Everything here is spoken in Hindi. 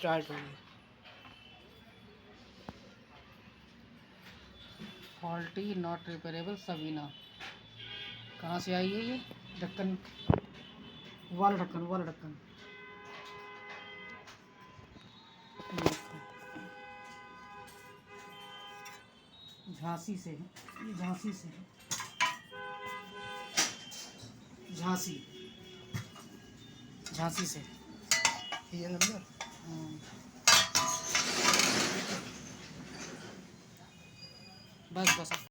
स्टार्ट हो गई। Faulty not repairable Sabina. कहाँ से आई है ये? ढक्कन वाला ढक्कन, वाला ढक्कन। झांसी से है, ये झांसी से है। झांसी, झांसी से ये नंबर। बस बस।